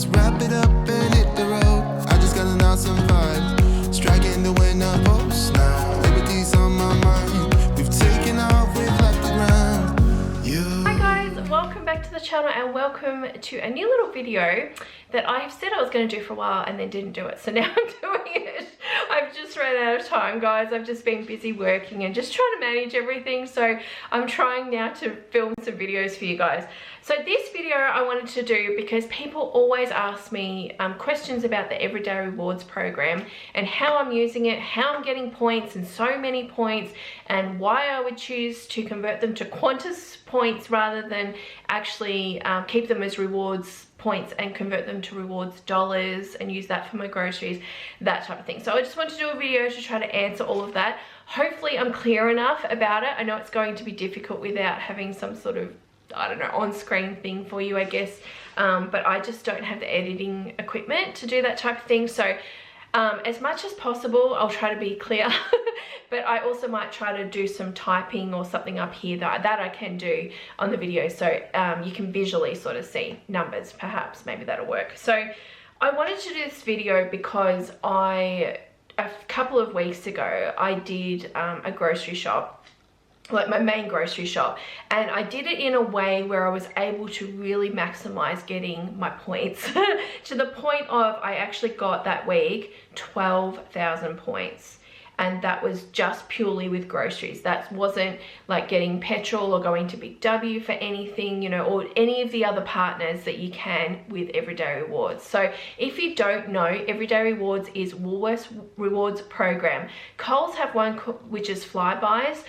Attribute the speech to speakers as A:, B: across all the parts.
A: let's wrap it up and hit the road. I just got an awesome vibe, striking the winner post now. Liberty's on my mind, we've taken off, we've left the ground.
B: Hi guys, welcome back to the channel and welcome to a new little video that I have said I was going to do for a while and then didn't do it. So now I'm doing it. I've just run out of time, guys. I've just been busy working and just trying to manage everything. So I'm trying now to film some videos for you guys. So this video I wanted to do because people always ask me questions about the Everyday Rewards program and how I'm using it, how I'm getting points and so many points, and why I would choose to convert them to Qantas points rather than actually keep them as rewards points and convert them to rewards dollars and use that for my groceries, that type of thing. So I just wanted to do a video to try to answer all of that. Hopefully I'm clear enough about it. I know it's going to be difficult without having some sort of, I don't know, on-screen thing for you, I guess, but I just don't have the editing equipment to do that type of thing. So as much as possible I'll try to be clear, but I also might try to do some typing or something up here that I can do on the video, so you can visually sort of see numbers. Perhaps maybe that'll work. So I wanted to do this video because a couple of weeks ago I did a grocery shop, like my main grocery shop, and I did it in a way where I was able to really maximize getting my points to the point of I actually got that week 12,000 points. And that was just purely with groceries. That wasn't like getting petrol or going to Big W for anything, you know, or any of the other partners that you can with Everyday Rewards. So if you don't know, Everyday Rewards is Woolworths Rewards program. Coles have one which is flybys.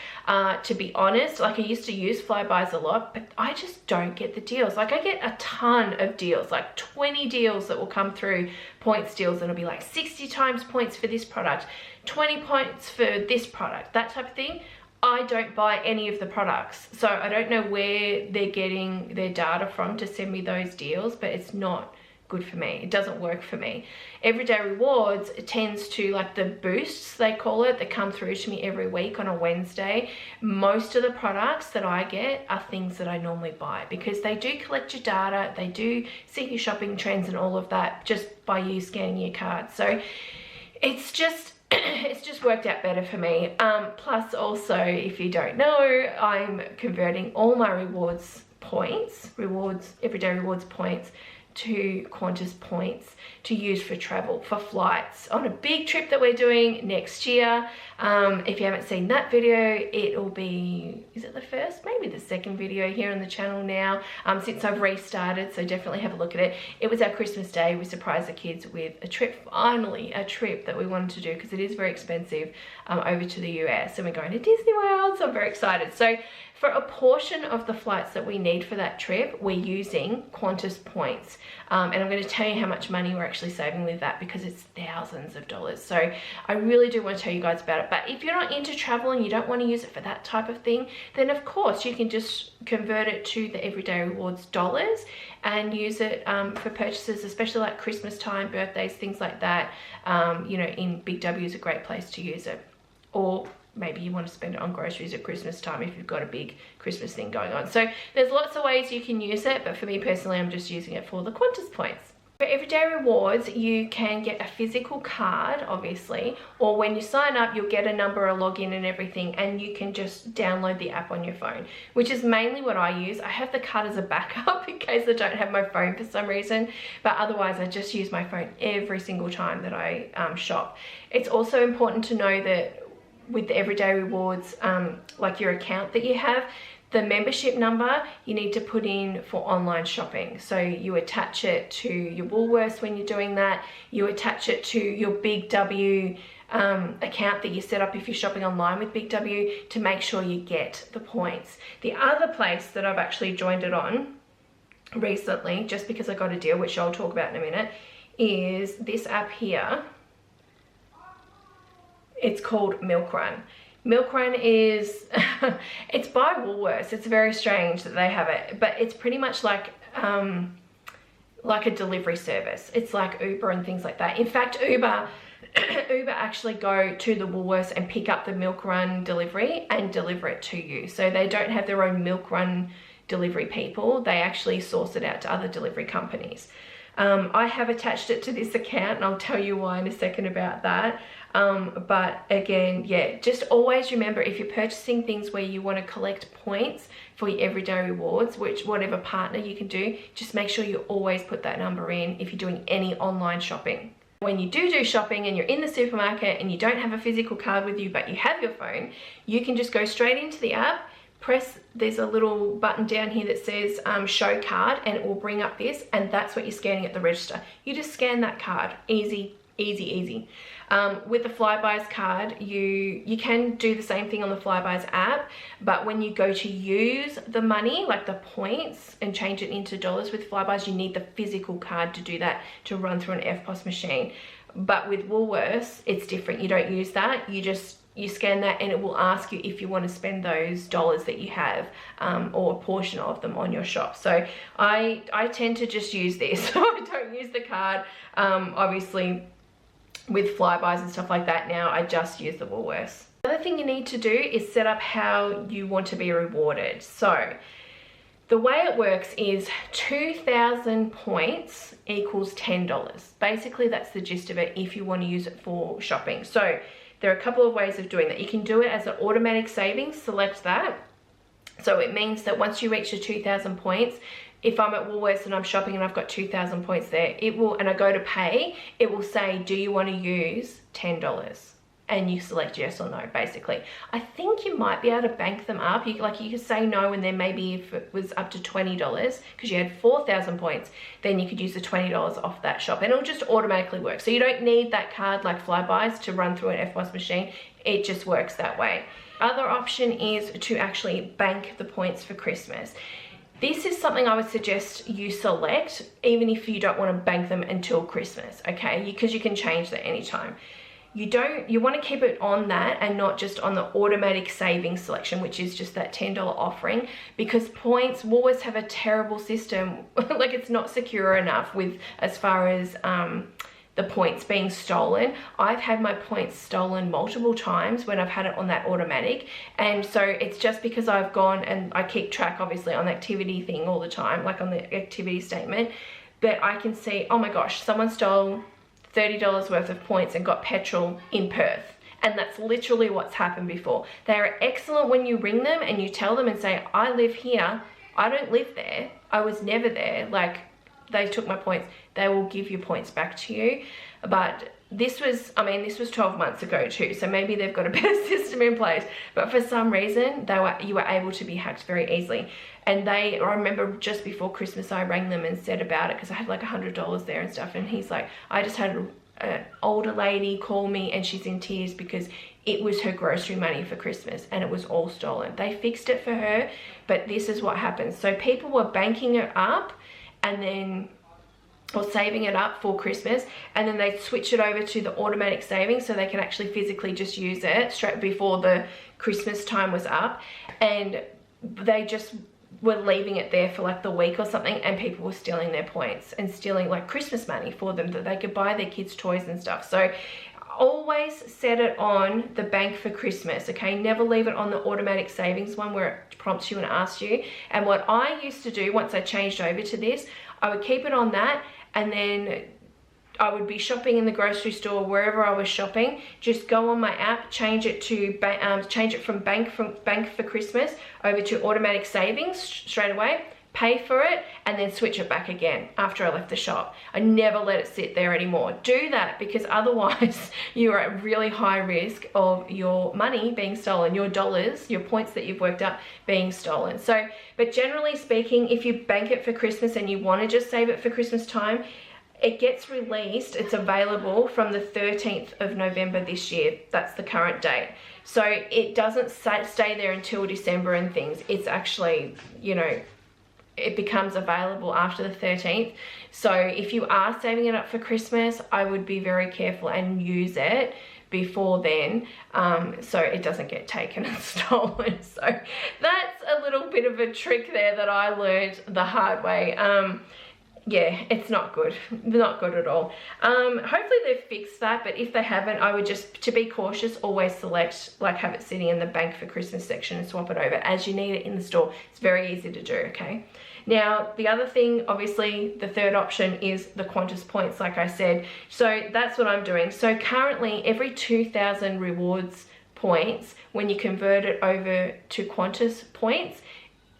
B: To be honest, like I used to use flybys a lot, but I just don't get the deals. Like I get a ton of deals, like 20 deals that will come through, points deals, and it'll be like 60 times points for this product, 20 points for this product, that type of thing. I don't buy any of the products, so I don't know where they're getting their data from to send me those deals, but it's not good for me. It doesn't work for me. Everyday Rewards tends to, like the boosts they call it, that come through to me every week on a Wednesday. Most of the products that I get are things that I normally buy because they do collect your data, they do see your shopping trends and all of that just by you scanning your card. So it's just worked out better for me. Plus also, if you don't know, I'm converting all my rewards points, Everyday Rewards points, to Qantas points to use for travel, for flights on a big trip that we're doing next year. If you haven't seen that video, it'll be, is it the first, maybe the second video here on the channel now, since I've restarted, so definitely have a look at it. It was our Christmas day. We surprised the kids with a trip, finally a trip that we wanted to do because it is very expensive, over to the US, and we're going to Disney World, so I'm very excited. So for a portion of the flights that we need for that trip, we're using Qantas points. And I'm going to tell you how much money we're actually saving with that because it's thousands of dollars. So I really do want to tell you guys about it. But if you're not into travel and you don't want to use it for that type of thing, then of course you can just convert it to the Everyday Rewards dollars and use it for purchases, especially like Christmas time, birthdays, things like that. You know, in Big W is a great place to use it. Or maybe you want to spend it on groceries at Christmas time if you've got a big Christmas thing going on. So there's lots of ways you can use it, but for me personally, I'm just using it for the Qantas points. For Everyday Rewards, you can get a physical card, obviously, or when you sign up, you'll get a number, a login and everything, and you can just download the app on your phone, which is mainly what I use. I have the card as a backup in case I don't have my phone for some reason, but otherwise I just use my phone every single time that I shop. It's also important to know that with the Everyday Rewards, like your account that you have, the membership number you need to put in for online shopping. So you attach it to your Woolworths when you're doing that. You attach it to your Big W account that you set up if you're shopping online with Big W to make sure you get the points. The other place that I've actually joined it on recently, just because I got a deal, which I'll talk about in a minute, is this app here. It's called Milk Run. Milk Run is, it's by Woolworths. It's very strange that they have it, but it's pretty much like a delivery service. It's like Uber and things like that. In fact, Uber actually go to the Woolworths and pick up the Milk Run delivery and deliver it to you. So they don't have their own Milk Run delivery people. They actually source it out to other delivery companies. I have attached it to this account, and I'll tell you why in a second about that. But again, yeah, just always remember, if you're purchasing things where you want to collect points for your everyday rewards, which whatever partner you can do, just make sure you always put that number in if you're doing any online shopping. When you do shopping and you're in the supermarket and you don't have a physical card with you, but you have your phone, you can just go straight into the app, there's a little button down here that says show card, and it will bring up this, and that's what you're scanning at the register. You just scan that card. Easy, easy, easy. With the flybys card, you can do the same thing on the flybys app, but when you go to use the money, like the points, and change it into dollars with flybys, you need the physical card to do that, to run through an EFTPOS machine. But with Woolworths, it's different. You don't use that. You scan that, and it will ask you if you want to spend those dollars that you have, or a portion of them on your shop. So I tend to just use this. I don't use the card. Obviously with flybys and stuff like that now, I just use the Woolworths. The other thing you need to do is set up how you want to be rewarded. So the way it works is 2,000 points equals $10. Basically, that's the gist of it if you want to use it for shopping. So there are a couple of ways of doing that. You can do it as an automatic savings, select that. So it means that once you reach your 2,000 points, if I'm at Woolworths and I'm shopping and I've got 2,000 points there, and I go to pay, it will say, do you want to use $10? And you select yes or no, basically. I think you might be able to bank them up. You could say no, and then maybe if it was up to $20, because you had 4,000 points, then you could use the $20 off that shop, and it'll just automatically work. So you don't need that card like flybys to run through an EFTPOS machine. It just works that way. Other option is to actually bank the points for Christmas. This is something I would suggest you select, even if you don't want to bank them until Christmas, okay? Because you can change that anytime. You want to keep it on that and not just on the automatic savings selection, which is just that $10 offering, because points, Woolworths have a terrible system. Like, it's not secure enough with as far as the points being stolen. I've had my points stolen multiple times when I've had it on that automatic, and so it's just because I've gone and I keep track obviously on the activity thing all the time, like on the activity statement, but I can see, oh my gosh, someone stole $30 worth of points and got petrol in Perth. And that's literally what's happened before. They are excellent when you ring them and you tell them and say, I live here, I don't live there, I was never there, like, they took my points. They will give you points back to you. But this was 12 months ago too, so maybe they've got a better system in place. But for some reason, you were able to be hacked very easily. And I remember just before Christmas, I rang them and said about it, because I had like $100 there and stuff. And he's like, I just had an older lady call me, and she's in tears because it was her grocery money for Christmas and it was all stolen. They fixed it for her, but this is what happens. So people were banking it up or saving it up for Christmas, and then they switch it over to the automatic savings so they can actually physically just use it straight before the Christmas time was up, and they just were leaving it there for like the week or something, and people were stealing their points and stealing like Christmas money for them that they could buy their kids toys and stuff. So always set it on the bank for Christmas, okay? Never leave it on the automatic savings one where it prompts you and asks you. And what I used to do once I changed over to this, I would keep it on that, and then I would be shopping in the grocery store, wherever I was shopping, just go on my app, change it from bank for Christmas over to automatic savings straight away, pay for it, and then switch it back again after I left the shop. I never let it sit there anymore. Do that, because otherwise you are at really high risk of your money being stolen, your dollars, your points that you've worked up being stolen. So, but generally speaking, if you bank it for Christmas and you want to just save it for Christmas time, it gets released, it's available from the 13th of November this year. That's the current date. So it doesn't stay there until December and things. It's actually, you know, it becomes available after the 13th. So if you are saving it up for Christmas, I would be very careful and use it before then, so it doesn't get taken and stolen. So that's a little bit of a trick there that I learned the hard way. Yeah, it's not good at all. Hopefully they've fixed that, but if they haven't, I would just, to be cautious, always select, like, have it sitting in the bank for Christmas section and swap it over as you need it in the store. It's very easy to do, okay? Now, the other thing, obviously, the third option is the Qantas points, like I said. So that's what I'm doing. So currently, every 2,000 rewards points, when you convert it over to Qantas points,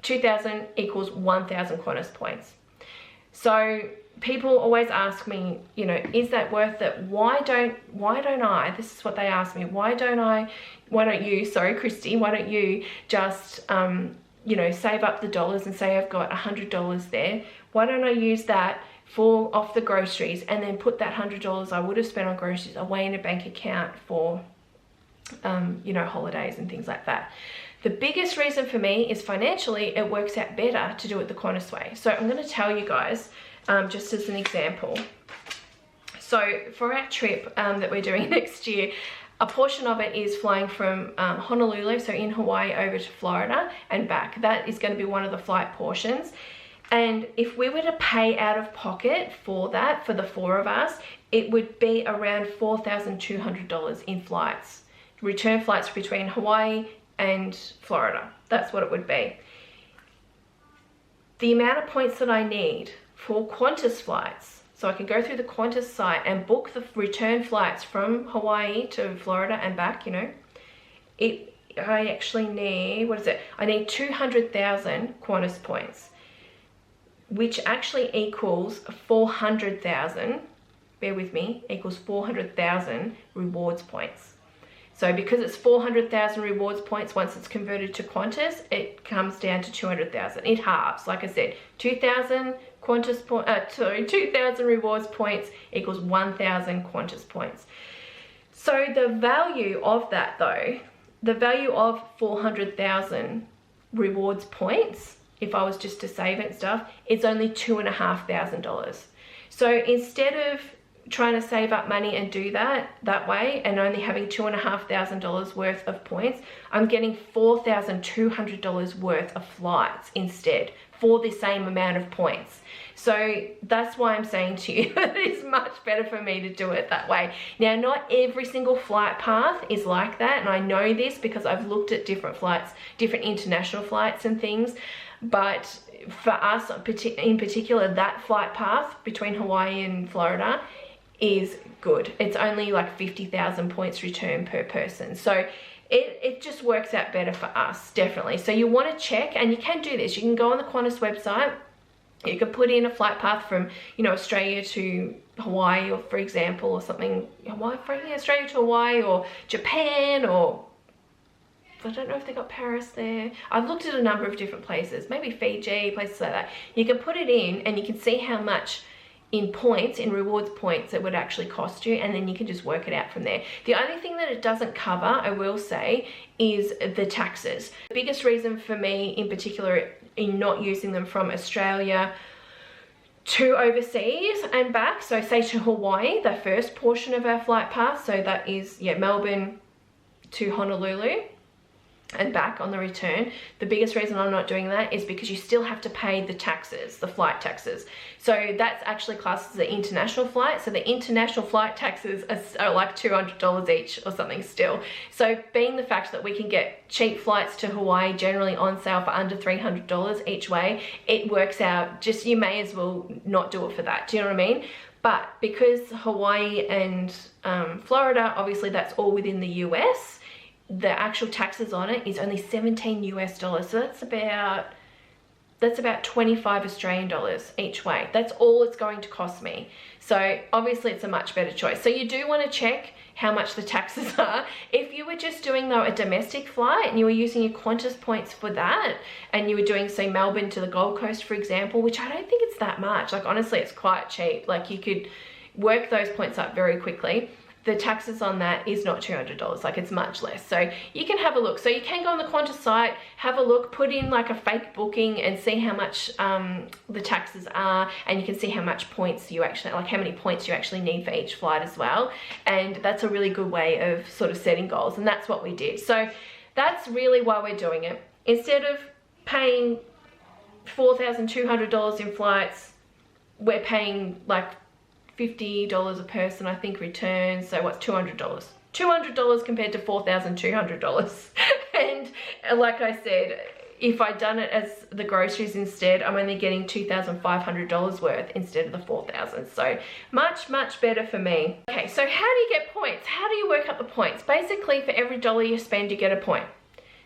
B: 2,000 equals 1,000 Qantas points. So people always ask me, you know, is that worth it? Why don't I, this is what they ask me, why don't you, sorry, Christy, why don't you just, you know, save up the dollars and say I've got $100 there. Why don't I use that for off the groceries and then put that $100 I would have spent on groceries away in a bank account for, you know, holidays and things like that? The biggest reason for me is financially, it works out better to do it the Qantas way. So I'm going to tell you guys, just as an example. So for our trip that we're doing next year, a portion of it is flying from Honolulu, so in Hawaii, over to Florida and back. That is going to be one of the flight portions. And if we were to pay out of pocket for that, for the 4 of us, it would be around $4,200 in flights. Return flights between Hawaii and Florida. That's what it would be. The amount of points that I need for Qantas flights, so I can go through the Qantas site and book the return flights from Hawaii to Florida and back, you know, I actually need, what is it? I need 200,000 Qantas points, which actually equals 400,000, bear with me, equals 400,000 rewards points. So because it's 400,000 rewards points, once it's converted to Qantas, it comes down to 200,000. It halves, like I said, 2,000 Qantas 2,000 rewards points equals 1,000 Qantas points. So the value of that, though, the value of 400,000 rewards points, if I was just to save it and stuff, it's only $2,500. So instead of trying to save up money and do that way and only having $2,500 worth of points, I'm getting $4,200 worth of flights instead for the same amount of points. So that's why I'm saying to you that it's much better for me to do it that way. Now, not every single flight path is like that, and I know this because I've looked at different flights, different international flights and things, but for us in particular, that flight path between Hawaii and Florida is good. It's only like 50,000 points return per person. So it just works out better for us, definitely. So you want to check, and you can do this. You can go on the Qantas website. You can put in a flight path from, you know, Australia to Hawaii, or for example, or something, Australia to Hawaii, or Japan, or I don't know if they got Paris there. I've looked at a number of different places, maybe Fiji, places like that. You can put it in and you can see how much in points, in rewards points, it would actually cost you, and then you can just work it out from there. The only thing that it doesn't cover, I will say, is the taxes. The biggest reason for me in particular in not using them from Australia to overseas and back, so say to Hawaii, the first portion of our flight path, so that is, yeah, Melbourne to Honolulu and back on the return. The biggest reason I'm not doing that is because you still have to pay the taxes, the flight taxes. So that's actually classed as an international flight. So the international flight taxes are like $200 each or something still. So being the fact that we can get cheap flights to Hawaii generally on sale for under $300 each way, it works out, just you may as well not do it for that. Do you know what I mean? But because Hawaii and Florida, obviously that's all within the US, the actual taxes on it is only $17 US. So that's about 25 Australian dollars each way. That's all it's going to cost me. So obviously it's a much better choice. So you do want to check how much the taxes are. If you were just doing though a domestic flight and you were using your Qantas points for that, and you were doing, say, Melbourne to the Gold Coast, for example, which I don't think it's that much. Like honestly, it's quite cheap. Like you could work those points up very quickly. The taxes on that is not $200, like it's much less. So you can have a look. So you can go on the Qantas site, have a look, put in like a fake booking and see how much the taxes are, and you can see how much points you actually, like how many points you actually need for each flight as well. And that's a really good way of sort of setting goals, and that's what we did. So that's really why we're doing it. Instead of paying $4,200 in flights, we're paying like $50 a person, I think, returns. So what's $200? $200 compared to $4,200. And like I said, if I'd done it as the groceries instead, I'm only getting $2,500 worth instead of the $4,000. So much better for me. Okay, so how do you get points? How do you work up the points? Basically, for every dollar you spend, you get a point.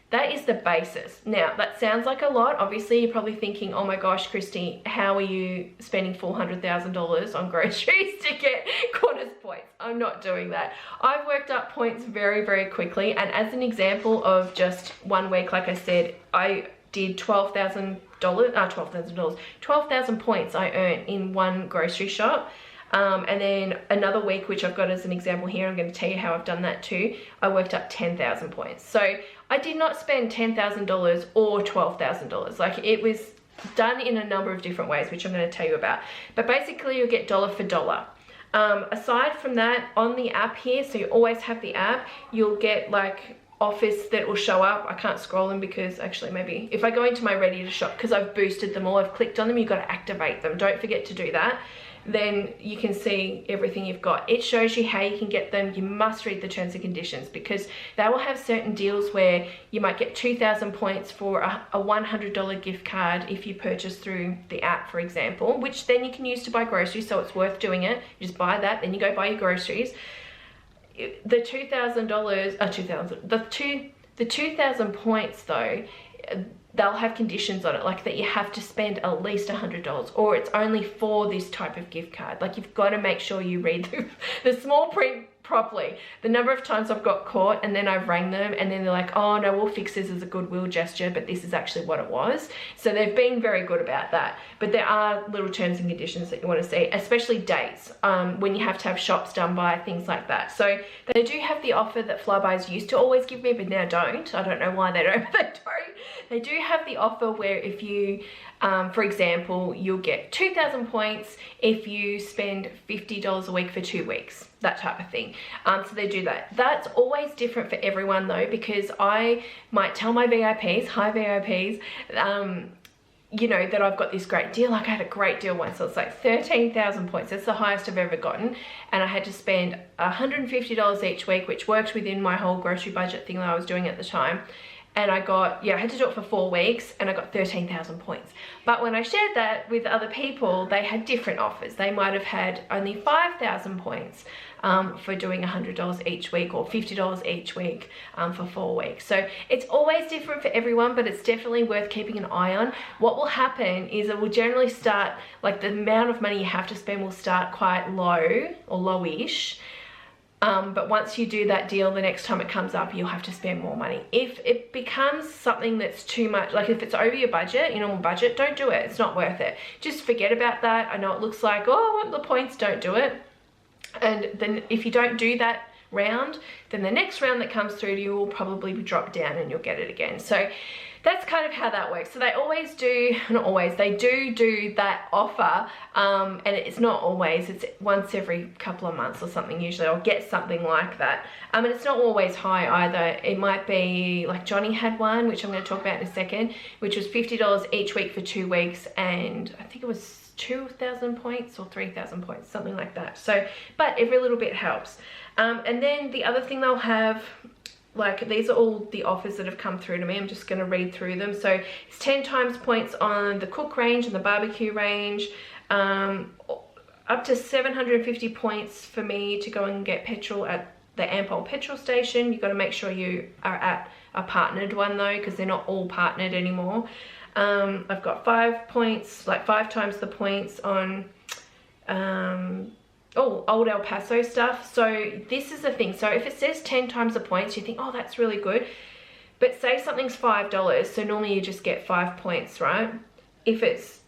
B: That is the basis. Now, that sounds like a lot. Obviously, you're probably thinking, oh my gosh, Christy, how are you spending $400,000 on groceries to get Qantas points? I'm not doing that. I've worked up points very quickly. And as an example of just 1 week, like I said, I did $12,000 points I earned in one grocery shop. And then another week, which I've got as an example here, I'm going to tell you how I've done that too. I worked up 10,000 points. So I did not spend $10,000 or $12,000. Like, it was done in a number of different ways, which I'm going to tell you about. But basically, you'll get dollar for dollar. Aside from that, on the app here, so you always have the app, you'll get like offers that will show up. I can't scroll them because actually maybe if I go into my ready to shop, because I've boosted them all, I've clicked on them, you've got to activate them. Don't forget to do that. Then you can see everything you've got. It shows you how you can get them. You must read the terms and conditions, because they will have certain deals where you might get 2,000 points for a $100 gift card if you purchase through the app, for example, which then you can use to buy groceries, so it's worth doing it. You just buy that, then you go buy your groceries. The the 2,000 points though, they'll have conditions on it, like that you have to spend at least $100, or it's only for this type of gift card. Like, you've got to make sure you read the small print properly. The number of times I've got caught and then I've rang them and then they're like, oh no, we'll fix this as a goodwill gesture, but this is actually what it was. So they've been very good about that. But there are little terms and conditions that you want to see, especially dates, when you have to have shops done by, things like that. So they do have the offer that Flybys used to always give me, but now don't. I don't know why they don't, but they don't. They do have the offer where if you, for example, you'll get 2,000 points if you spend $50 a week for 2 weeks, that type of thing. So they do that. That's always different for everyone though, because I might tell my VIPs, hi VIPs, you know, that I've got this great deal. Like, I had a great deal once, so it's like 13,000 points. That's the highest I've ever gotten. And I had to spend $150 each week, which worked within my whole grocery budget thing that I was doing at the time. And I got, I had to do it for 4 weeks and I got 13,000 points. But when I shared that with other people, they had different offers. They might have had only 5,000 points for doing $100 each week, or $50 each week for 4 weeks. So it's always different for everyone, but it's definitely worth keeping an eye on. What will happen is it will generally start, like, the amount of money you have to spend will start quite low or lowish. But once you do that deal, the next time it comes up, you'll have to spend more money. If it becomes something that's too much, like if it's over your budget, your normal budget, don't do it. It's not worth it. Just forget about that. I know it looks like, oh, I want the points, don't do it. And then if you don't do that round, then the next round that comes through to you will probably drop down and you'll get it again. So that's kind of how that works. So they always do, not always, they do that offer, and it's not always, it's once every couple of months or something usually. I'll get something like that. And it's not always high either. It might be, like Johnny had one, which I'm going to talk about in a second, which was $50 each week for 2 weeks, and I think it was 2,000 points or 3,000 points, something like that. So, but every little bit helps. And then the other thing they'll have, like, these are all the offers that have come through to me. I'm just going to read through them. So it's 10 times points on the cook range and the barbecue range, up to 750 points for me to go and get petrol at the Ampol petrol station. You've got to make sure you are at a partnered one though, because they're not all partnered anymore. I've got 5 points, like 5 times the points on Old El Paso stuff. So this is the thing. So if it says 10 times the points, you think, oh, that's really good. But say something's $5, so normally you just get 5 points, right? If it's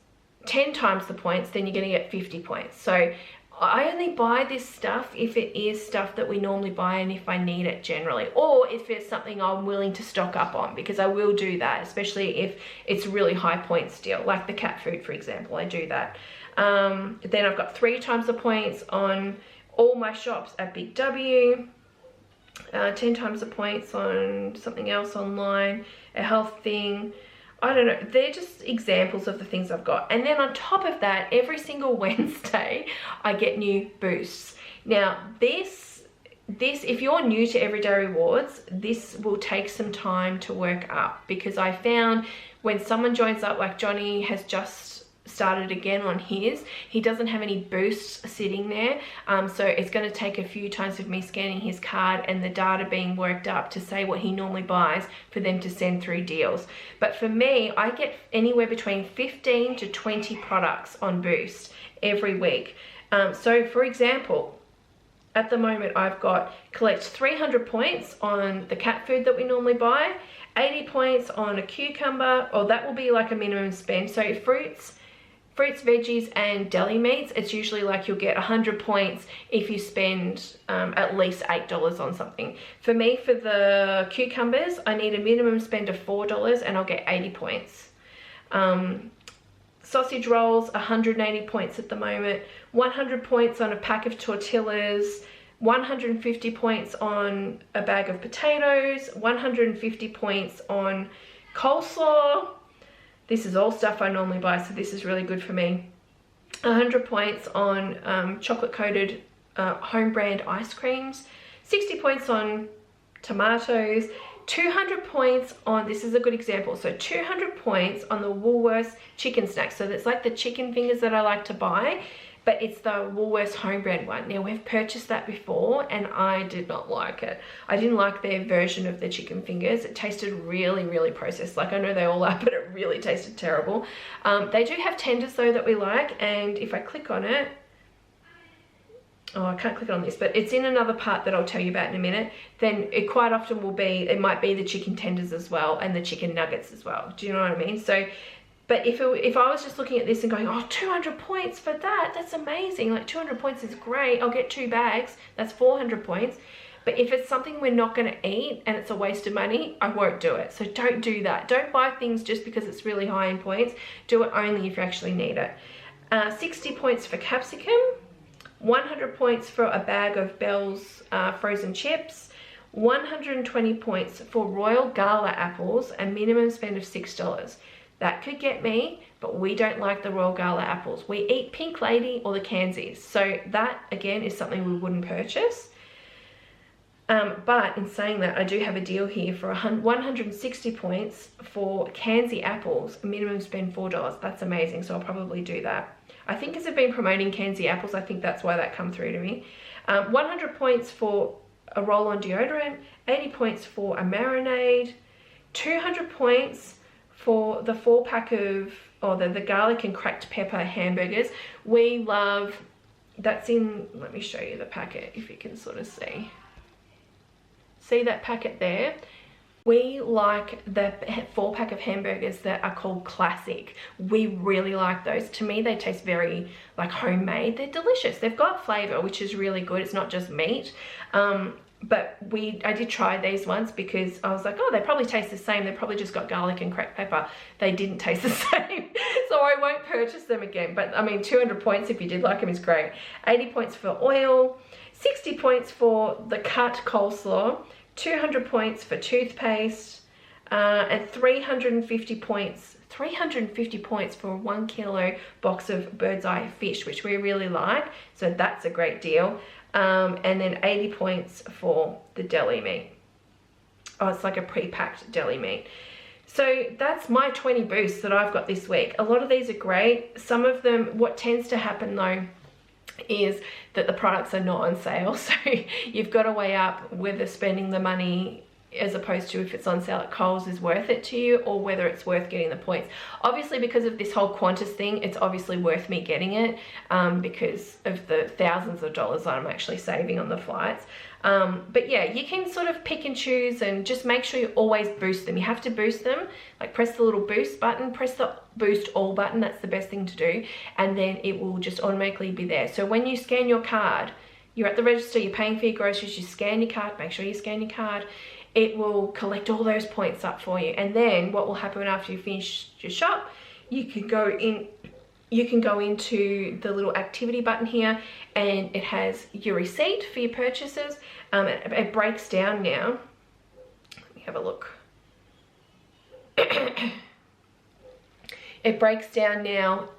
B: 10 times the points, then you're going to get 50 points. So I only buy this stuff if it is stuff that we normally buy and if I need it generally, or if it's something I'm willing to stock up on, because I will do that, especially if it's really high points still, like the cat food, for example. I do that. Then I've got 3 times the points on all my shops at Big W, 10 times the points on something else online, a health thing. I don't know, they're just examples of the things I've got. And then on top of that, every single Wednesday, I get new boosts. Now, this, if you're new to Everyday Rewards, this will take some time to work up, because I found when someone joins up, like Johnny has just started again on his, he doesn't have any boosts sitting there, so it's going to take a few times of me scanning his card and the data being worked up to say what he normally buys for them to send through deals. But for me, I get anywhere between 15 to 20 products on boost every week. So for example, at the moment I've got collect 300 points on the cat food that we normally buy, 80 points on a cucumber, or that will be like a minimum spend. So fruits, veggies and deli meats, it's usually like you'll get 100 points if you spend at least $8 on something. For me, for the cucumbers, I need a minimum spend of $4 and I'll get 80 points. Sausage rolls, 180 points at the moment, 100 points on a pack of tortillas, 150 points on a bag of potatoes, 150 points on coleslaw. This is all stuff I normally buy, so this is really good for me. 100 points on chocolate coated home brand ice creams, 60 points on tomatoes, 200 points on, this is a good example, so 200 points on the Woolworths chicken snacks. So that's like the chicken fingers that I like to buy, but it's the Woolworths home brand one. Now, we've purchased that before and I did not like it. I didn't like their version of the chicken fingers. It tasted really, really processed. Like, I know they all are, but it really tasted terrible. They do have tenders though that we like, and if I click on it, oh, I can't click on this, but it's in another part that I'll tell you about in a minute, then it quite often will be, it might be the chicken tenders as well and the chicken nuggets as well. Do you know what I mean? So, but if I was just looking at this and going, oh, 200 points for that, that's amazing. Like 200 points is great. I'll get 2 bags. That's 400 points. But if it's something we're not going to eat and it's a waste of money, I won't do it. So don't do that. Don't buy things just because it's really high in points. Do it only if you actually need it. 60 points for capsicum. 100 points for a bag of Bell's frozen chips. 120 points for Royal Gala apples, and minimum spend of $6. That could get me, but we don't like the Royal Gala apples. We eat Pink Lady or the Kansies. So that, again, is something we wouldn't purchase. But in saying that, I do have a deal here for 160 points for Kansi apples, minimum spend $4. That's amazing, so I'll probably do that. I think as I've been promoting Kansi apples, I think that's why that come through to me. 100 points for a roll-on deodorant, 80 points for a marinade, 200 points for the 4-pack of, or the garlic and cracked pepper hamburgers. We love, that's in, let me show you the packet if you can sort of see. See that packet there? We like the 4-pack of hamburgers that are called classic. We really like those. To me, they taste very like homemade. They're delicious. They've got flavor, which is really good. It's not just meat. But I did try these once because I was like, oh, they probably taste the same. They probably just got garlic and cracked pepper. They didn't taste the same. So I won't purchase them again. But I mean, 200 points if you did like them is great. 80 points for oil, 60 points for the cut coleslaw, 200 points for toothpaste, and 350 points for a 1 kilo box of bird's eye fish, which we really like. So that's a great deal. And then 80 points for the deli meat. Oh, it's like a pre-packed deli meat. So that's my 20 boosts that I've got this week. A lot of these are great. Some of them, what tends to happen though, is that the products are not on sale. So you've got to weigh up whether spending the money as opposed to if it's on sale at Coles is worth it to you, or whether it's worth getting the points. Obviously, because of this whole Qantas thing, it's obviously worth me getting it because of the thousands of dollars I'm actually saving on the flights. But yeah, you can sort of pick and choose and just make sure you always boost them. You have to boost them, like press the little boost button, press the boost all button. That's the best thing to do. And then it will just automatically be there. So when you scan your card, you're at the register, you're paying for your groceries, you scan your card, make sure you scan your card. It will collect all those points up for you. And then what will happen after you finish your shop, you can go into the little activity button here, and it has your receipt for your purchases. It breaks down now. Let me have a look. It breaks down now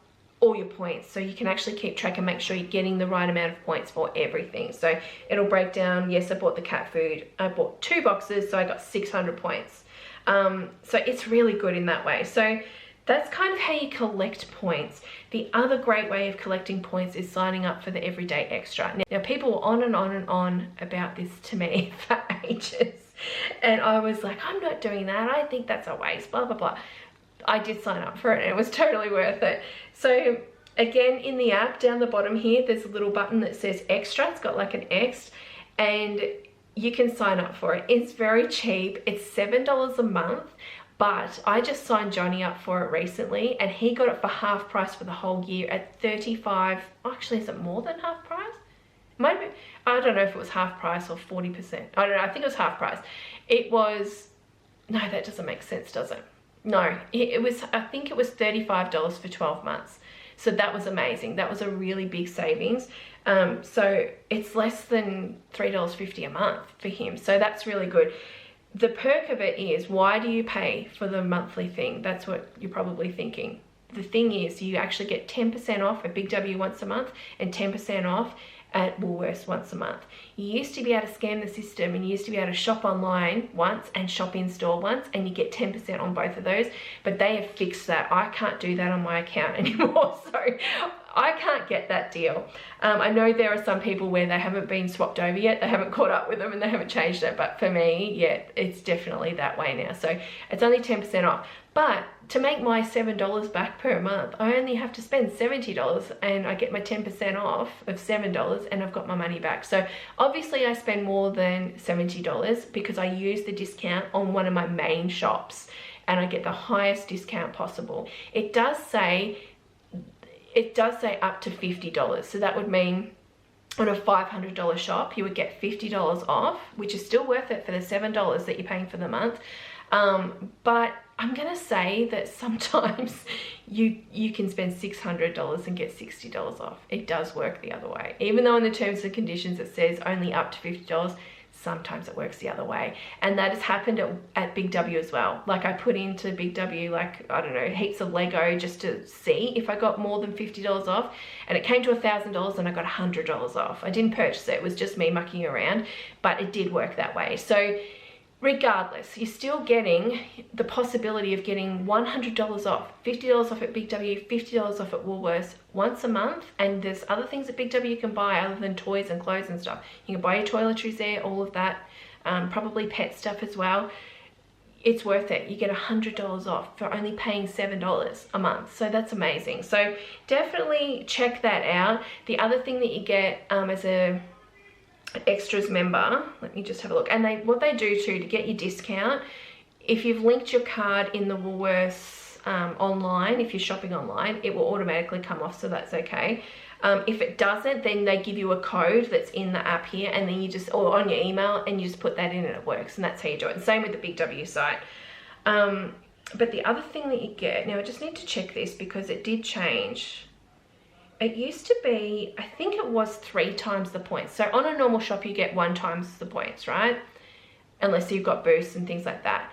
B: all your points, so you can actually keep track and make sure you're getting the right amount of points for everything. So it'll break down, yes, I bought the cat food, I bought 2 boxes, so I got 600 points. So it's really good in that way. So that's kind of how you collect points. The other great way of collecting points is signing up for the Everyday Extra. Now people were on and on and on about this to me for ages. And I was like, I'm not doing that. I think that's a waste, blah, blah, blah. I did sign up for it and it was totally worth it. So again, in the app down the bottom here, there's a little button that says extra. It's got like an X and you can sign up for it. It's very cheap. It's $7 a month. But I just signed Johnny up for it recently and he got it for half price for the whole year at 35. Actually, is it more than half price? Might be, I don't know if it was half price or 40%. I don't know, I think it was half price. It was, no, that doesn't make sense, does it? No, it was, I think it was $35 for 12 months. So that was amazing. That was a really big savings. So it's less than $3.50 a month for him. So that's really good. The perk of it is, why do you pay for the monthly thing? That's what you're probably thinking. The thing is, you actually get 10% off at Big W once a month and 10% off at Woolworths once a month. You used to be able to scan the system and you used to be able to shop online once and shop in store once and you get 10% on both of those, but they have fixed that. I can't do that on my account anymore, so I can't get that deal. I know there are some people where they haven't been swapped over yet, they haven't caught up with them and they haven't changed it, but for me, yeah, it's definitely that way now. So it's only 10% off. But to make my $7 back per month, I only have to spend $70 and I get my 10% off of $7 and I've got my money back. So obviously I spend more than $70 because I use the discount on one of my main shops and I get the highest discount possible. It does say up to $50. So that would mean on a $500 shop, you would get $50 off, which is still worth it for the $7 that you're paying for the month. But I'm gonna say that sometimes you can spend $600 and get $60 off. It does work the other way. Even though in the terms and conditions it says only up to $50, sometimes it works the other way. And that has happened at Big W as well. Like I put into Big W, like, I don't know, heaps of Lego just to see if I got more than $50 off. And it came to $1,000 and I got $100 off. I didn't purchase it, it was just me mucking around, but it did work that way. So regardless, you're still getting the possibility of getting $100 off, $50 off at Big W, $50 off at Woolworths once a month. And there's other things at Big W you can buy other than toys and clothes and stuff. You can buy your toiletries there, all of that, probably pet stuff as well. It's worth it. You get $100 off for only paying $7 a month. So that's amazing. So definitely check that out. The other thing that you get as a extras member, let me just have a look, and what they do too to get your discount, if you've linked your card in the Woolworths online, if you're shopping online, it will automatically come off, so that's okay. If it doesn't, then they give you a code that's in the app here, and then you just, or on your email, and you just put that in and it works, and that's how you do it. And same with the Big W site. But the other thing that you get, now I just need to check this because it did change. It used to be, I think it was 3 times the points. So on a normal shop, you get 1 times the points, right? Unless you've got boosts and things like that,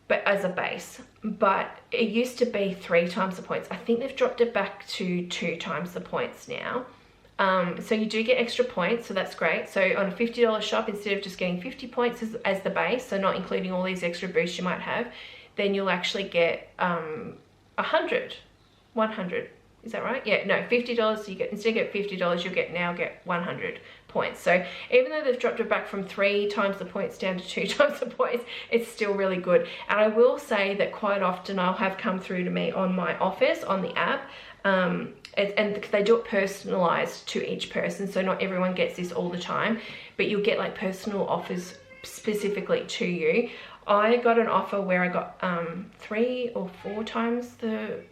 B: but as a base. But it used to be 3 times the points. I think they've dropped it back to 2 times the points now. So you do get extra points, so that's great. So on a $50 shop, instead of just getting 50 points as the base, so not including all these extra boosts you might have, then you'll actually get 100. Is that right? Yeah, no, $50, you get, instead of get $50, you'll now get 100 points. So even though they've dropped it back from 3 times the points down to 2 times the points, it's still really good. And I will say that quite often I'll have come through to me on my office, on the app, and they do it personalized to each person, so not everyone gets this all the time, but you'll get like personal offers specifically to you. I got an offer where I got 3 or 4 times the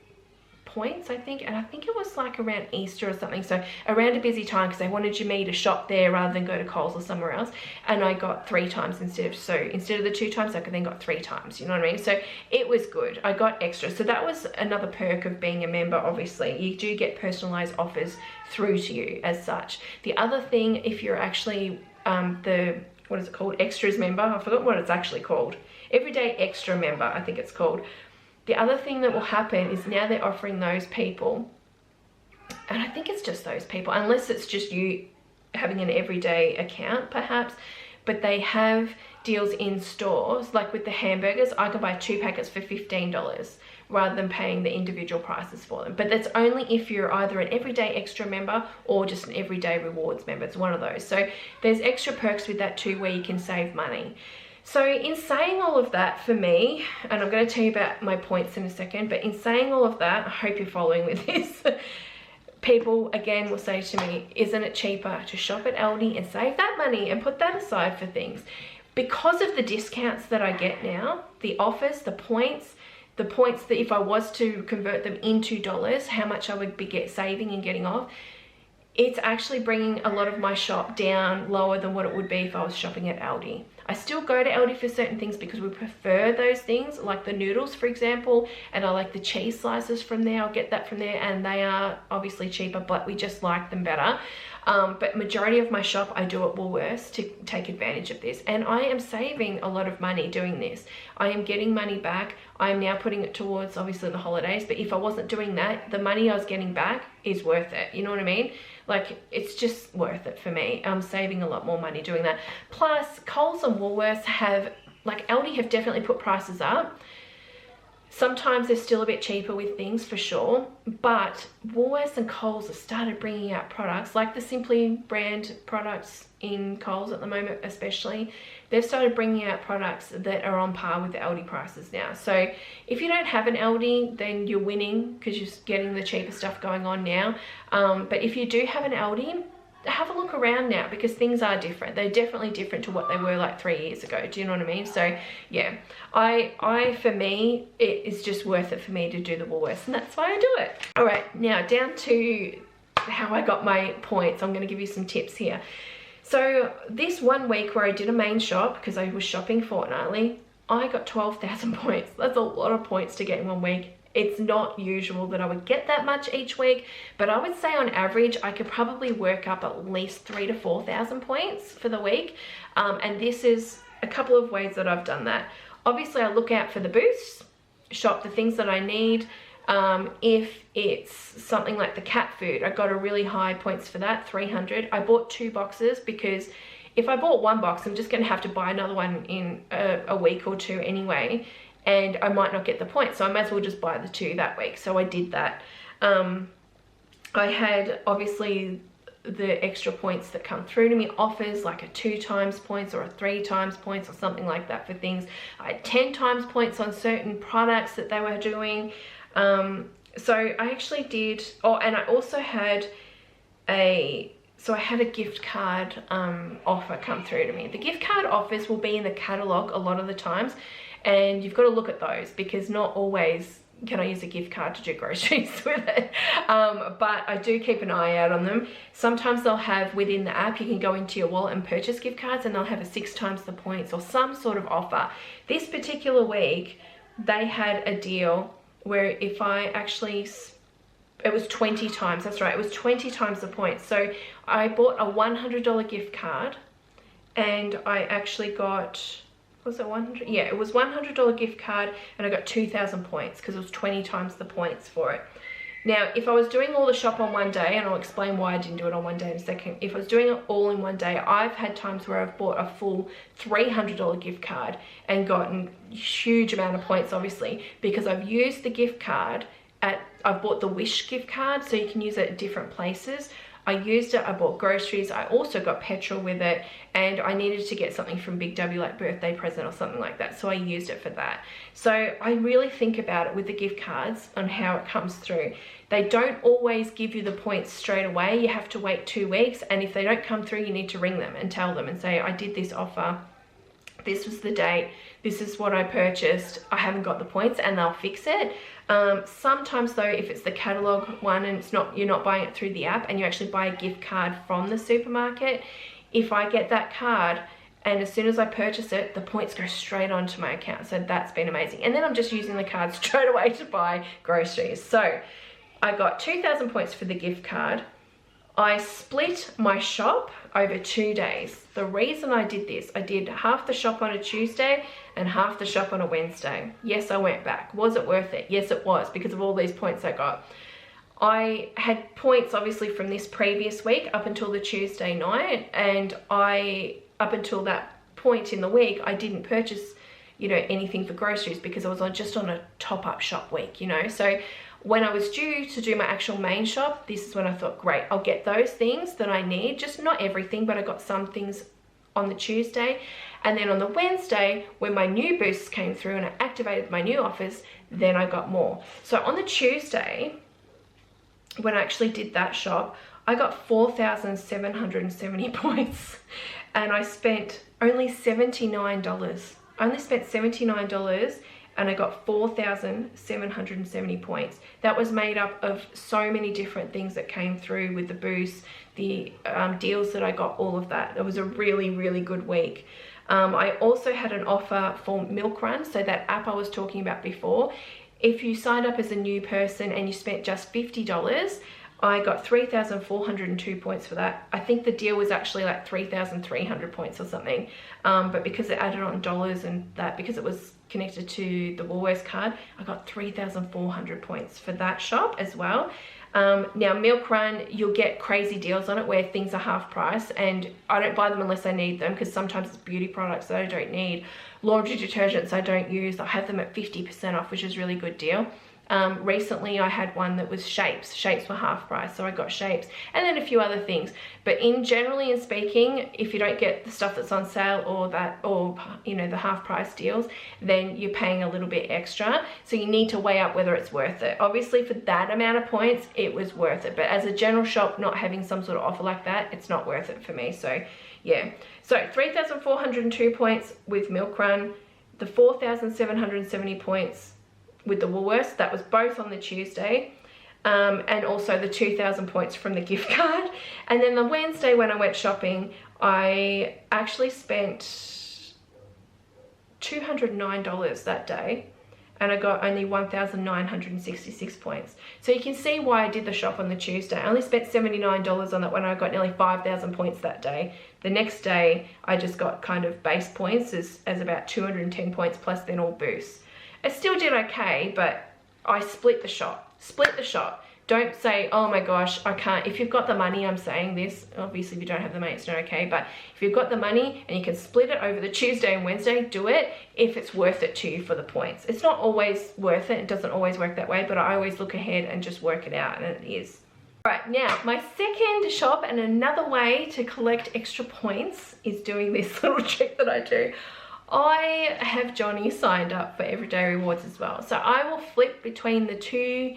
B: points, I think, and I think it was like around Easter or something, so around a busy time, because they wanted me to shop there rather than go to Coles or somewhere else, and I got 3 times instead of the 2 times, I then got 3 times, you know what I mean? So it was good. I got extra, so that was another perk of being a member. Obviously you do get personalized offers through to you as such. The other thing, if you're actually what is it called, extras member, I forgot what it's actually called, Everyday Extra member, I think it's called. The other thing that will happen is now they're offering those people, and I think it's just those people, unless it's just you having an everyday account perhaps, but they have deals in stores, like with the hamburgers, I can buy 2 packets for $15 rather than paying the individual prices for them. But that's only if you're either an everyday extra member or just an everyday rewards member. It's one of those. So there's extra perks with that too, where you can save money. So in saying all of that, for me, and I'm going to tell you about my points in a second, but in saying all of that, I hope you're following with this. People again will say to me, isn't it cheaper to shop at Aldi and save that money and put that aside for things? Because of the discounts that I get now, the offers, the points that if I was to convert them into dollars, how much I would be saving and getting off, it's actually bringing a lot of my shop down lower than what it would be if I was shopping at Aldi. I still go to Aldi for certain things because we prefer those things, like the noodles, for example, and I like the cheese slices from there. I'll get that from there, and they are obviously cheaper, but we just like them better. But majority of my shop I do at Woolworths to take advantage of this, and I am saving a lot of money doing this. I am getting money back. I am now putting it towards obviously the holidays, but if I wasn't doing that, the money I was getting back is worth it. You know what I mean? Like, it's just worth it for me. I'm saving a lot more money doing that. Plus, Coles and Woolworths have, like, Aldi have definitely put prices up. Sometimes they're still a bit cheaper with things, for sure, but Woolworths and Coles have started bringing out products like the Simply brand products in Coles at the moment, especially. They've started bringing out products that are on par with the Aldi prices now. So if you don't have an Aldi, then you're winning because you're getting the cheaper stuff going on now. But if you do have an Aldi, have a look around now, because things are different. They're definitely different to what they were like 3 years ago. Do you know what I mean? So yeah, I for me, it is just worth it for me to do the Woolworths, and that's why I do it. All right, now down to how I got my points. I'm going to give you some tips here. So this 1 week where I did a main shop, because I was shopping fortnightly, I got 12,000 points. That's a lot of points to get in 1 week. It's not usual that I would get that much each week, but I would say on average I could probably work up at least 3,000 to 4,000 points for the week. And this is a couple of ways that I've done that. Obviously I look out for the boosts, shop the things that I need. If it's something like the cat food, I got a really high points for that, 300. I bought 2 boxes because if I bought 1 box, I'm just going to have to buy another one in a week or 2 anyway, and I might not get the points, so I might as well just buy the 2 that week. So I did that. I had obviously the extra points that come through to me, offers like a 2 times points or a 3 times points or something like that for things. I had 10 times points on certain products that they were doing. So I actually did, and I also had a gift card offer come through to me. The gift card offers will be in the catalogue a lot of the times, and you've got to look at those because not always can I use a gift card to do groceries with it. But I do keep an eye out on them. Sometimes they'll have within the app, you can go into your wallet and purchase gift cards, and they'll have a 6 times the points or some sort of offer. This particular week, they had a deal where if I actually, it was 20 times, that's right, it was 20 times the points. So I bought a $100 gift card, and I actually got, was it 100? Yeah, it was $100 gift card, and I got 2,000 points because it was 20 times the points for it. Now, if I was doing all the shop on one day, and I'll explain why I didn't do it on one day in a second. If I was doing it all in one day, I've had times where I've bought a full $300 gift card and gotten a huge amount of points, obviously, because I've used the gift card I've bought the Wish gift card, so you can use it at different places. I used it, I bought groceries, I also got petrol with it, and I needed to get something from Big W, like birthday present or something like that, so I used it for that. So I really think about it with the gift cards on how it comes through. They don't always give you the points straight away. You have to wait 2 weeks, and if they don't come through, you need to ring them and tell them and say, I did this offer, this was the date, this is what I purchased, I haven't got the points, and they'll fix it. Sometimes though, if it's the catalog one and it's not, you're not buying it through the app and you actually buy a gift card from the supermarket, if I get that card and as soon as I purchase it, the points go straight onto my account. So that's been amazing. And then I'm just using the card straight away to buy groceries. So I got 2,000 points for the gift card. I split my shop over 2 days. The reason I did this, I did half the shop on a Tuesday and half the shop on a Wednesday. Yes, I went back. Was it worth it? Yes, it was, because of all these points I got. I had points obviously from this previous week up until the Tuesday night, and up until that point in the week, I didn't purchase, you know, anything for groceries because I was just on a top-up shop week, you know. So when I was due to do my actual main shop, this is when I thought, great, I'll get those things that I need, just not everything, but I got some things on the Tuesday. And then on the Wednesday, when my new boosts came through and I activated my new offers, then I got more. So on the Tuesday, when I actually did that shop, I got 4,770 points and I spent only $79. I only spent $79 and I got 4,770 points. That was made up of so many different things that came through with the boost, the deals that I got, all of that. It was a really, really good week. I also had an offer for Milk Run, so that app I was talking about before. If you signed up as a new person and you spent just $50, I got 3,402 points for that. I think the deal was actually like 3,300 points or something. But because it added on dollars and that, because it was connected to the Woolworths card, I got 3,400 points for that shop as well. Now Milk Run, you'll get crazy deals on it where things are half price, and I don't buy them unless I need them, because sometimes it's beauty products that I don't need. Laundry detergents I don't use, I have them at 50% off, which is a really good deal. Recently I had one that was shapes were half price, so I got shapes, and then a few other things. But generally speaking, if you don't get the stuff that's on sale or you know, the half price deals, then you're paying a little bit extra, so you need to weigh up whether it's worth it. Obviously for that amount of points it was worth it, but as a general shop, not having some sort of offer like that, it's not worth it for me. So yeah, so 3,402 points with Milk Run, the 4,770 points with the Woolworths, that was both on the Tuesday, and also the 2,000 points from the gift card. And then the Wednesday when I went shopping, I actually spent $209 that day, and I got only 1,966 points. So you can see why I did the shop on the Tuesday. I only spent $79 on that one. I got nearly 5,000 points that day. The next day I just got kind of base points as about 210 points plus then all boosts. I still did okay, but I split the shop. Don't say, oh my gosh, I can't. If you've got the money, I'm saying this, obviously if you don't have the money, it's not okay, but if you've got the money and you can split it over the Tuesday and Wednesday, do it if it's worth it to you for the points. It's not always worth it. It doesn't always work that way, but I always look ahead and just work it out, and it is. Right, now my second shop and another way to collect extra points is doing this little trick that I do. I have Johnny signed up for Everyday Rewards as well. So I will flip between the two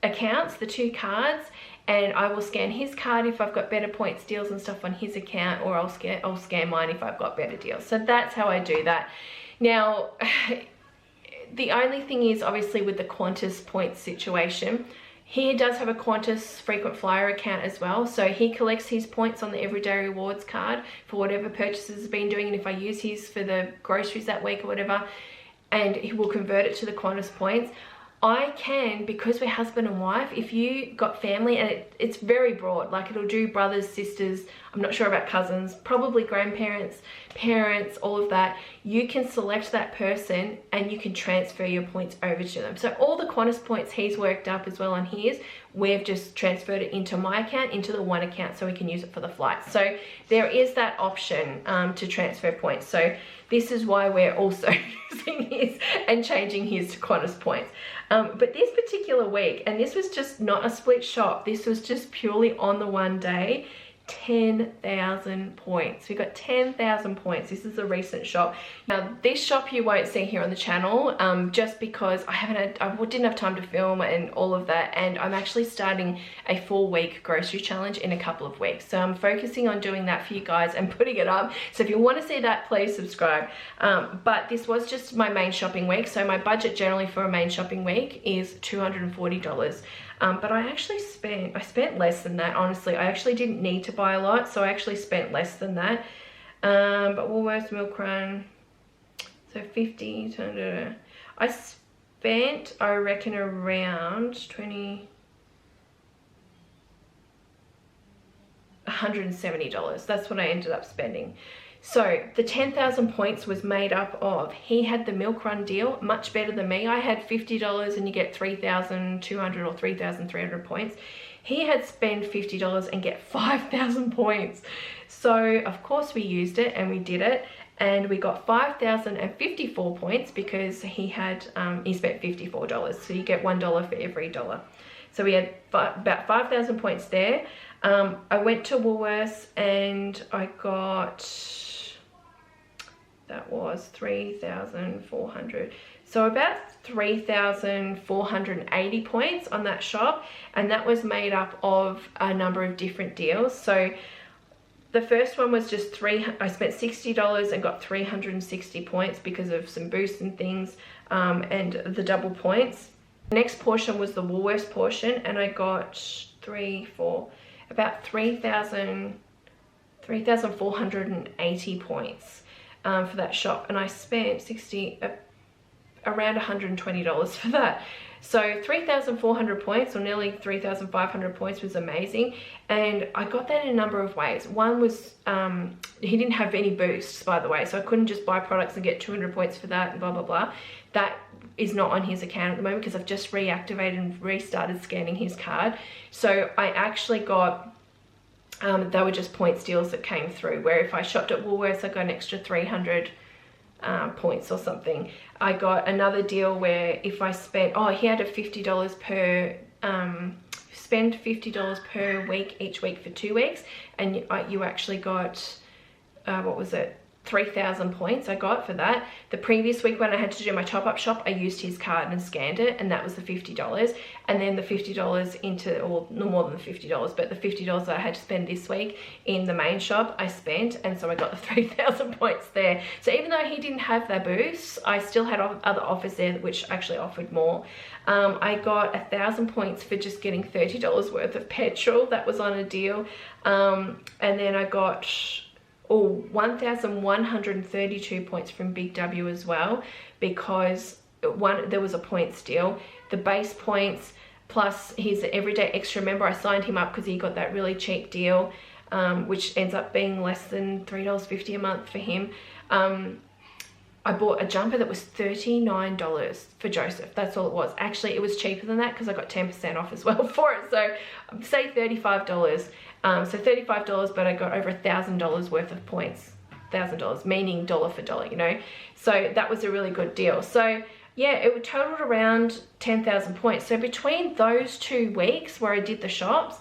B: accounts, the two cards, and I will scan his card if I've got better points deals and stuff on his account, or I'll scan mine if I've got better deals. So that's how I do that. Now, the only thing is obviously with the Qantas points situation, he does have a Qantas Frequent Flyer account as well, so he collects his points on the Everyday Rewards card for whatever purchases he's been doing, and if I use his for the groceries that week or whatever, and he will convert it to the Qantas points. I can, because we're husband and wife, if you got family, and it's very broad, like it'll do brothers, sisters, I'm not sure about cousins, probably grandparents, parents, all of that, you can select that person and you can transfer your points over to them. So all the Qantas points he's worked up as well on his, we've just transferred it into my account, into the one account, so we can use it for the flights. So there is that option to transfer points. So this is why we're also using his and changing his to Qantas points. But this particular week, and this was just not a split shop, this was just purely on the one day, 10,000 points. We got 10,000 points. This is a recent shop. Now this shop you won't see here on the channel, just because I didn't have time to film and all of that, and I'm actually starting a 4-week grocery challenge in a couple of weeks, so I'm focusing on doing that for you guys and putting it up. So if you want to see that, please subscribe. But this was just my main shopping week, so my budget generally for a main shopping week is $240. But I spent less than that, honestly. I actually didn't need to buy a lot, so I actually spent less than that. But Woolworths Milk Run, so 50, I spent, I reckon, around $170. That's what I ended up spending. So the 10,000 points was made up of, he had the Milk Run deal, much better than me. I had $50 and you get 3,200 or 3,300 points. He had spent $50 and get 5,000 points. So of course we used it and we did it. and we got 5,054 points because he had he spent $54, so you get $1 for every dollar. So we had about 5,000 points there. I went to Woolworths and I got, that was 3,400. So about 3,480 points on that shop, and that was made up of a number of different deals. So the first one was just I spent $60 and got 360 points because of some boosts and things, and the double points. The next portion was the Woolworths portion, and I got about 3,480 points for that shop, and I spent around $120 for that. So 3,400 points, or nearly 3,500 points, was amazing, and I got that in a number of ways. One was he didn't have any boosts, by the way, so I couldn't just buy products and get 200 points for that and blah blah blah. That is not on his account at the moment because I've just reactivated and restarted scanning his card. So I actually got they were just points deals that came through, where if I shopped at Woolworths I got an extra 300 points or something. I got another deal where if I spent, he had a $50 per spend $50 per week each week for 2 weeks, and you actually got what was it, 3,000 points I got for that. The previous week when I had to do my top-up shop, I used his card and scanned it, and that was the $50. And then the $50 into, or no more than the $50, but the $50 that I had to spend this week in the main shop, I spent, and so I got the 3,000 points there. So even though he didn't have that boost, I still had other offers there which actually offered more. I got 1,000 points for just getting $30 worth of petrol. That was on a deal. And then I got 1,132 points from Big W as well, because there was a points deal. The base points plus his everyday extra member, I signed him up because he got that really cheap deal, which ends up being less than $3.50 a month for him. I bought a jumper that was $39 for Joseph. That's all it was. Actually, it was cheaper than that because I got 10% off as well for it. So say $35. So $35, but I got over $1,000 worth of points. $1,000, meaning dollar for dollar, you know. So that was a really good deal. So yeah, it totaled around 10,000 points. So between those 2 weeks where I did the shops,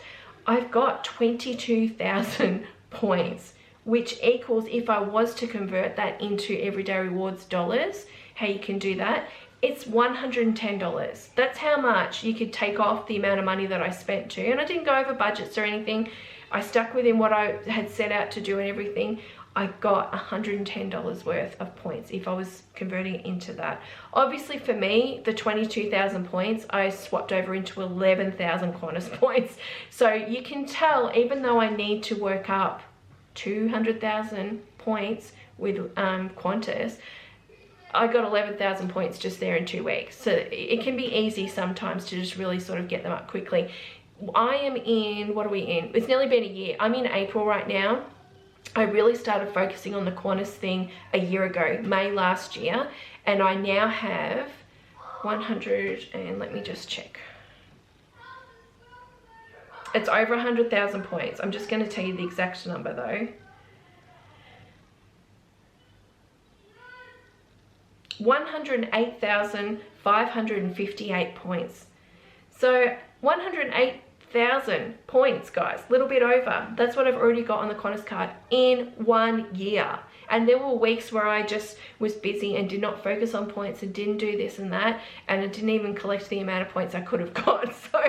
B: I've got 22,000 points, which equals, if I was to convert that into Everyday Rewards dollars, how you can do that, it's $110. That's how much you could take off the amount of money that I spent too. And I didn't go over budgets or anything. I stuck within what I had set out to do and everything. I got $110 worth of points if I was converting it into that. Obviously for me, the 22,000 points, I swapped over into 11,000 Qantas points. So you can tell, even though I need to work up 200,000 points with Qantas, I got 11,000 points just there in 2 weeks. So it can be easy sometimes to just really sort of get them up quickly. I am in, what are we in? It's nearly been a year. I'm in April right now. I really started focusing on the Qantas thing a year ago, May last year, and I now have 100, and let me just check. It's over 100,000 points. I'm just going to tell you the exact number though. 108,558 points. So 108,000 points, guys, a little bit over. That's what I've already got on the Qantas card in 1 year. And there were weeks where I just was busy and did not focus on points and didn't do this and that, and I didn't even collect the amount of points I could have got. So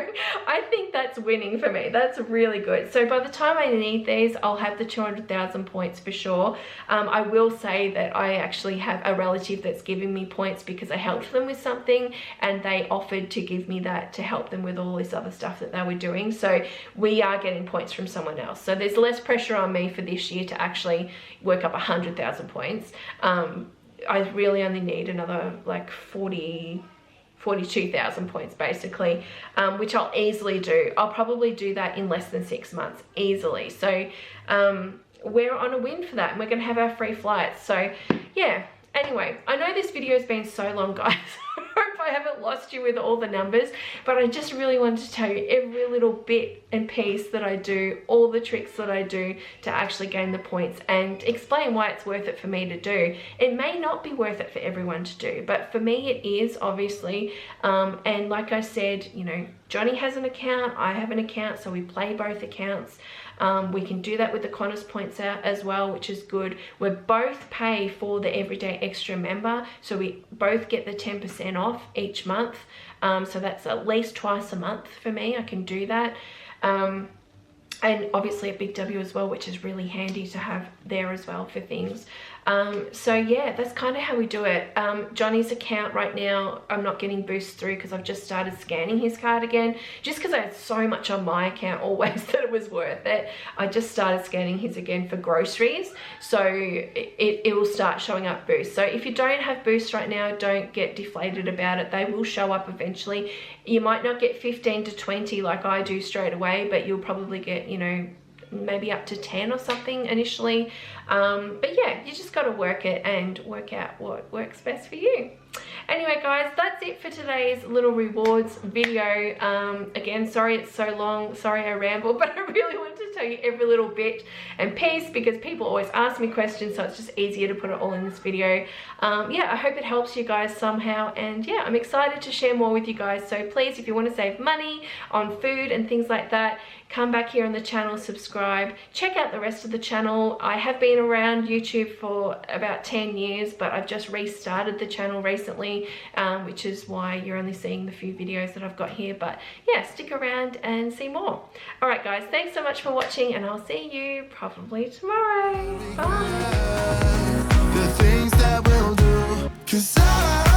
B: I think that's winning for me. That's really good. So by the time I need these, I'll have the 200,000 points for sure. I will say that I actually have a relative that's giving me points because I helped them with something and they offered to give me that to help them with all this other stuff that they were doing. So we are getting points from someone else. So there's less pressure on me for this year to actually work up 100,000 points. I really only need another like 42,000 points basically, which I'll easily do. I'll probably do that in less than 6 months easily. So we're on a win for that, and we're gonna have our free flights. So yeah, anyway, I know this video has been so long, guys. I hope I I haven't lost you with all the numbers, but I just really wanted to tell you every little bit and piece that I do, all the tricks that I do to actually gain the points, and explain why it's worth it for me to do. It may not be worth it for everyone to do, but for me it is, obviously. And like I said, you know, Johnny has an account, I have an account, so we play both accounts. We can do that with the Qantas points out as well, which is good. We both pay for the Everyday Extra member, so we both get the 10% off each month. So that's at least twice a month for me. I can do that. And obviously a Big W as well, which is really handy to have there as well for things. So yeah, that's kind of how we do it. Johnny's account right now, I'm not getting boosts through because I've just started scanning his card again, just because I had so much on my account always that it was worth it. I just started scanning his again for groceries, so it will start showing up boosts. So if you don't have boosts right now, don't get deflated about it. They will show up eventually. You might not get 15 to 20 like I do straight away, but you'll probably get, you know, maybe up to 10 or something initially. But yeah, you just got to work it and work out what works best for you. Anyway guys, that's it for today's little rewards video. Again, sorry it's so long, sorry I ramble, but I really wanted to tell you every little bit and piece because people always ask me questions, so it's just easier to put it all in this video. Yeah, I hope it helps you guys somehow, and yeah, I'm excited to share more with you guys. So please, if you want to save money on food and things like that, come back here on the channel, subscribe, check out the rest of the channel. I have been around YouTube for about 10 years, but I've just restarted the channel recently, which is why you're only seeing the few videos that I've got here. But yeah, stick around and see more. All right guys, thanks so much for watching, and I'll see you probably tomorrow. Bye.
A: The things that we'll do, 'cause I